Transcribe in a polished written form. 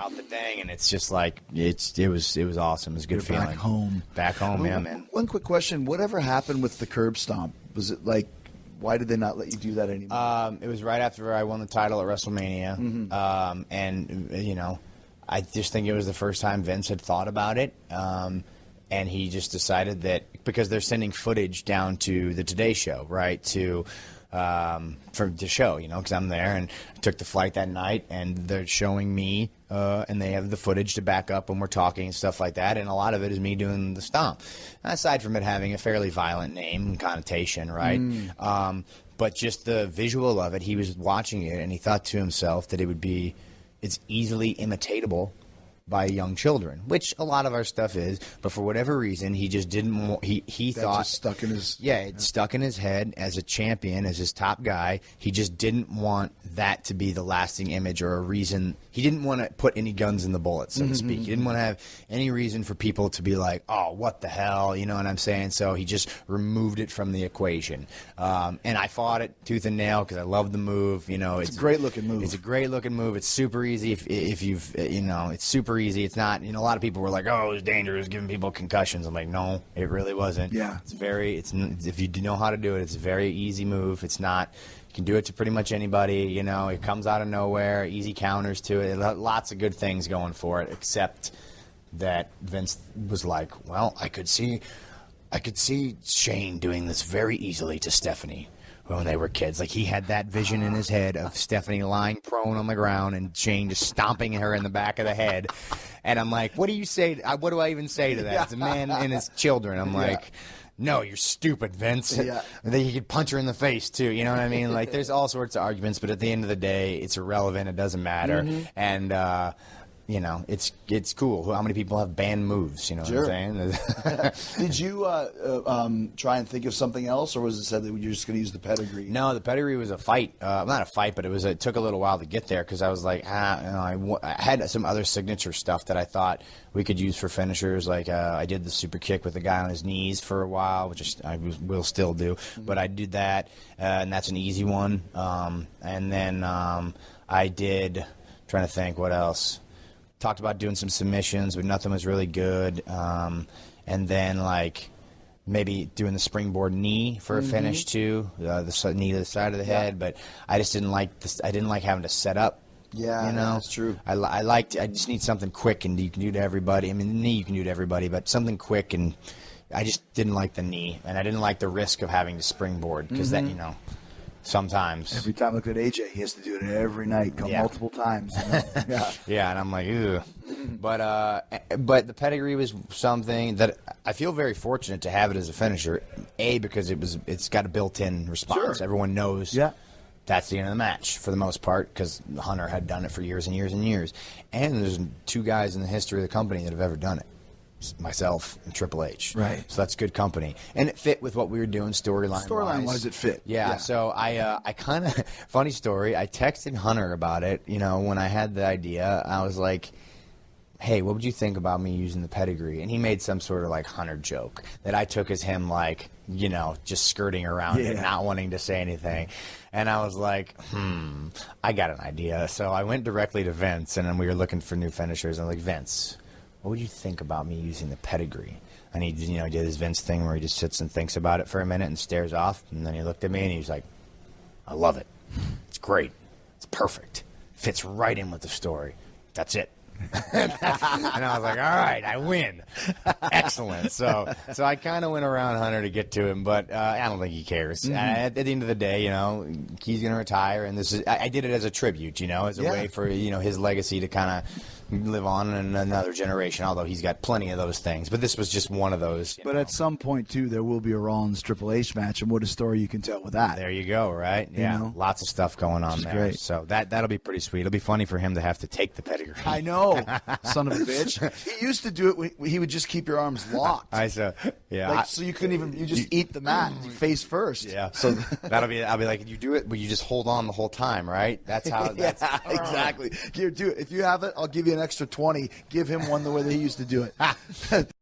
out the dang, and it's just like it was awesome. It was a good feeling. Back home, yeah, man. One quick question: whatever happened with the curb stomp? Was it like, why did they not let you do that anymore? It was right after I won the title at WrestleMania, and I just think it was the first time Vince had thought about it, and he just decided that because they're sending footage down to the Today Show, right, for the show, because I'm there, and I took the flight that night, and they're showing me, and they have the footage to back up when we're talking and stuff like that, and a lot of it is me doing the stomp. Aside from it having a fairly violent name and connotation, right? But just the visual of it, he was watching it, and he thought to himself that it's easily imitatable by young children, which a lot of our stuff is, but for whatever reason, he just didn't want, he thought, just stuck in his, it stuck in his head as a champion, as his top guy. He just didn't want that to be the lasting image or a reason. He didn't want to put any guns in the bullet, so to speak. He didn't want to have any reason for people to be like, oh, what the hell, you know what I'm saying? So he just removed it from the equation. And I fought it tooth and nail because I love the move. It's a great looking move. It's a great looking move. It's super easy if you've, it's super easy. It's not, a lot of people were like, oh, it was dangerous, giving people concussions. I'm like, no, it really wasn't. Yeah. If you know how to do it, it's a very easy move. It's not, you can do it to pretty much anybody, it comes out of nowhere, easy counters to it, lots of good things going for it, except that Vince was like, well, I could see Shane doing this very easily to Stephanie when they were kids. Like, he had that vision in his head of Stephanie lying prone on the ground and Shane just stomping her in the back of the head. And I'm like, what do you say? What do I even say to that? It's a man and his children. I'm like, no, you're stupid, Vince. Yeah. Then you could punch her in the face, too. You know what I mean? Like, there's all sorts of arguments, but at the end of the day, it's irrelevant. It doesn't matter. And, it's cool. How many people have banned moves? You know what I'm saying? Did you try and think of something else, or was it said that you're just going to use the pedigree? No, the pedigree was a fight. Not a fight, but it took a little while to get there because I was like, I had some other signature stuff that I thought we could use for finishers. Like I did the super kick with the guy on his knees for a while, which I will still do. But I did that, and that's an easy one. And then I did. Trying to think what else. Talked about doing some submissions, but nothing was really good. And then, maybe doing the springboard knee for a finish, too. The knee to the side of the head. But I just didn't like this. I didn't like having to set up. Yeah, that's true. I just need something quick, and you can do to everybody. I mean, the knee you can do to everybody, but something quick, and I just didn't like the knee. And I didn't like the risk of having to springboard, because that, sometimes. Every time I look at AJ, he has to do it every night, multiple times. Yeah, and I'm like, ugh. But the pedigree was something that I feel very fortunate to have it as a finisher. Because it's got a built-in response. Sure. Everyone knows that's the end of the match for the most part, because Hunter had done it for years and years and years. And there's 2 guys in the history of the company that have ever done it. Myself and Triple H. Right. So that's good company. And it fit with what we were doing storyline-wise. Storyline-wise, it fit. Yeah. So I kind of, funny story, I texted Hunter about it, when I had the idea. I was like, hey, what would you think about me using the pedigree? And he made some sort of Hunter joke that I took as him just skirting around it, not wanting to say anything. And I was like, I got an idea. So I went directly to Vince, and then we were looking for new finishers. I was like, Vince, what would you think about me using the pedigree? And he, did his Vince thing where he just sits and thinks about it for a minute and stares off. And then he looked at me and he was like, I love it. It's great. It's perfect. Fits right in with the story. That's it. And I was like, all right, I win. Excellent. So I kind of went around Hunter to get to him, but I don't think he cares. At the end of the day, he's going to retire, and I did it as a tribute, as a way for his legacy to kind of live on in another generation, although he's got plenty of those things. But this was just one of those. But at some point, too, there will be a Rollins Triple H match, and what a story you can tell with that. There you go, right? Yeah, lots of stuff going on there. Great. So that'll be pretty sweet. It'll be funny for him to have to take the pedigree. I know. Son of a bitch. He used to do it. He would just keep your arms locked. So you couldn't even. You just eat the mat face first. Yeah. So I'll be like, you do it, but you just hold on the whole time, right? That's how. Exactly. Here, do it. If you have it, I'll give you an extra 20. Give him one the way that he used to do it.